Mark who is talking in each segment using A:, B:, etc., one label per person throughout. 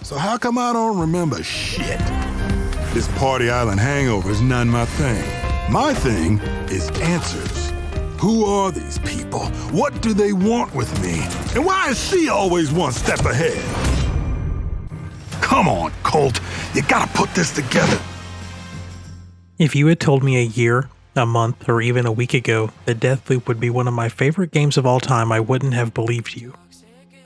A: So how come I don't remember shit? This Party Island hangover is none my thing. My thing is answers. Who are these people? What do they want with me? And why is she always one step ahead? Come on, Colt. You gotta put this together.
B: If you had told me a year, a month, or even a week ago that Deathloop would be one of my favorite games of all time, I wouldn't have believed you.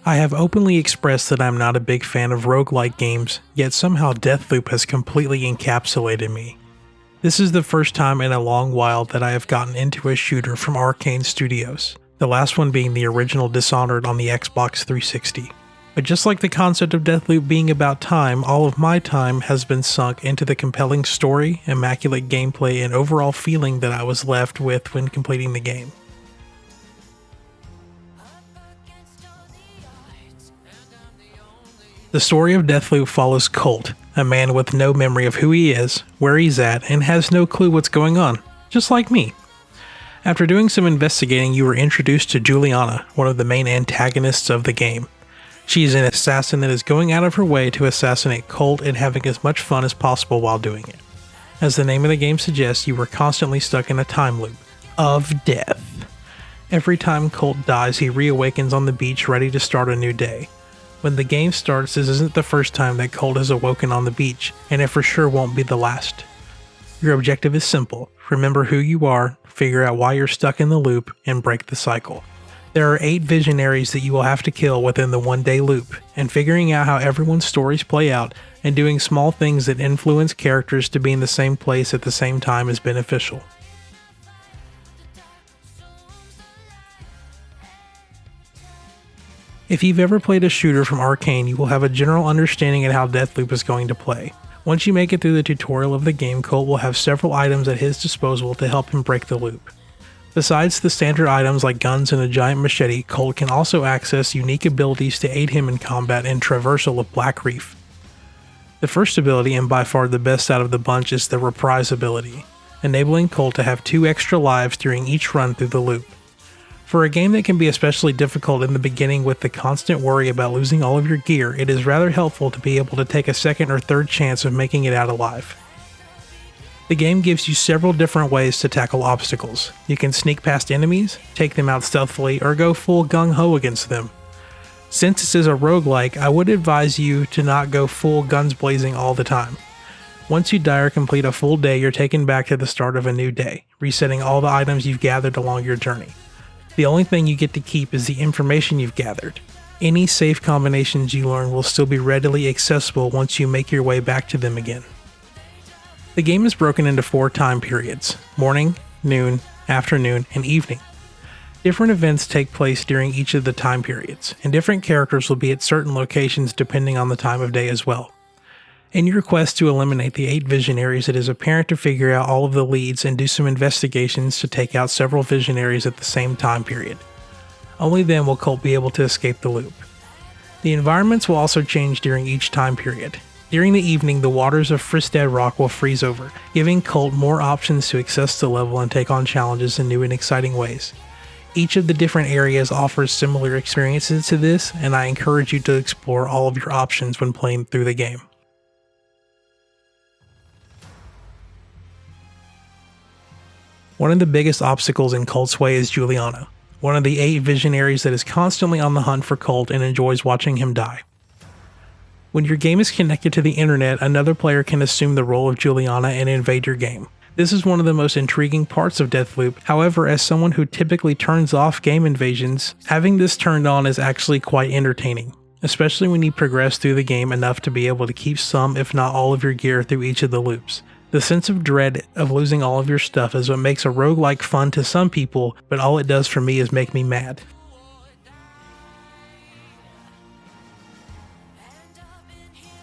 B: I have openly expressed that I'm not a big fan of roguelike games, yet somehow Deathloop has completely encapsulated me. This is the first time in a long while that I have gotten into a shooter from Arkane Studios, the last one being the original Dishonored on the Xbox 360. But just like the concept of Deathloop being about time, all of my time has been sunk into the compelling story, immaculate gameplay, and overall feeling that I was left with when completing the game. The story of Deathloop follows Colt, a man with no memory of who he is, where he's at, and has no clue what's going on, just like me. After doing some investigating, you were introduced to Juliana, one of the main antagonists of the game. She is an assassin that is going out of her way to assassinate Colt and having as much fun as possible while doing it. As the name of the game suggests, you were constantly stuck in a time loop of death. Every time Colt dies, he reawakens on the beach ready to start a new day. When the game starts, this isn't the first time that Colt has awoken on the beach, and it for sure won't be the last. Your objective is simple: remember who you are, figure out why you're stuck in the loop, and break the cycle. There are 8 visionaries that you will have to kill within the one-day loop, and figuring out how everyone's stories play out, and doing small things that influence characters to be in the same place at the same time is beneficial. If you've ever played a shooter from Arkane, you will have a general understanding of how Deathloop is going to play. Once you make it through the tutorial of the game, Colt will have several items at his disposal to help him break the loop. Besides the standard items like guns and a giant machete, Colt can also access unique abilities to aid him in combat and traversal of Black Reef. The first ability, and by far the best out of the bunch, is the Reprise ability, enabling Colt to have 2 extra lives during each run through the loop. For a game that can be especially difficult in the beginning with the constant worry about losing all of your gear, it is rather helpful to be able to take a second or third chance of making it out alive. The game gives you several different ways to tackle obstacles. You can sneak past enemies, take them out stealthily, or go full gung-ho against them. Since this is a roguelike, I would advise you to not go full guns blazing all the time. Once you die or complete a full day, you're taken back to the start of a new day, resetting all the items you've gathered along your journey. The only thing you get to keep is the information you've gathered. Any safe combinations you learn will still be readily accessible once you make your way back to them again. The game is broken into 4 time periods: morning, noon, afternoon, and evening. Different events take place during each of the time periods, and different characters will be at certain locations depending on the time of day as well. In your quest to eliminate the 8 visionaries, it is apparent to figure out all of the leads and do some investigations to take out several visionaries at the same time period. Only then will Colt be able to escape the loop. The environments will also change during each time period. During the evening, the waters of Fristad Rock will freeze over, giving Colt more options to access the level and take on challenges in new and exciting ways. Each of the different areas offers similar experiences to this, and I encourage you to explore all of your options when playing through the game. One of the biggest obstacles in Colt's way is Juliana, one of the 8 visionaries that is constantly on the hunt for Colt and enjoys watching him die. When your game is connected to the internet, another player can assume the role of Juliana and invade your game. This is one of the most intriguing parts of Deathloop. However, as someone who typically turns off game invasions, having this turned on is actually quite entertaining, especially when you progress through the game enough to be able to keep some, if not all, of your gear through each of the loops. The sense of dread of losing all of your stuff is what makes a roguelike fun to some people, but all it does for me is make me mad.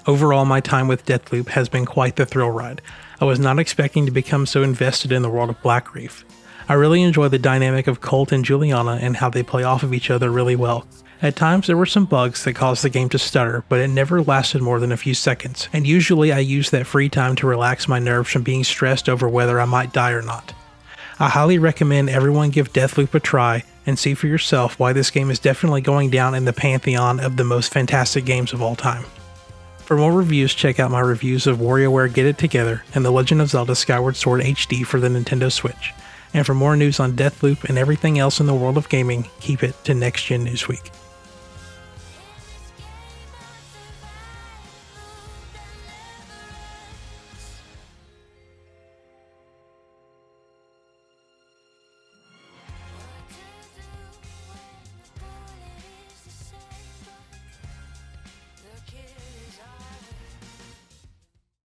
B: Overall, my time with Deathloop has been quite the thrill ride. I was not expecting to become so invested in the world of Black Reef. I really enjoy the dynamic of Colt and Juliana and how they play off of each other really well. At times there were some bugs that caused the game to stutter, but it never lasted more than a few seconds, and usually I use that free time to relax my nerves from being stressed over whether I might die or not. I highly recommend everyone give Deathloop a try and see for yourself why this game is definitely going down in the pantheon of the most fantastic games of all time. For more reviews, check out my reviews of WarioWare Get It Together and The Legend of Zelda Skyward Sword HD for the Nintendo Switch. And for more news on Deathloop and everything else in the world of gaming, keep it to Next Gen Newsweek.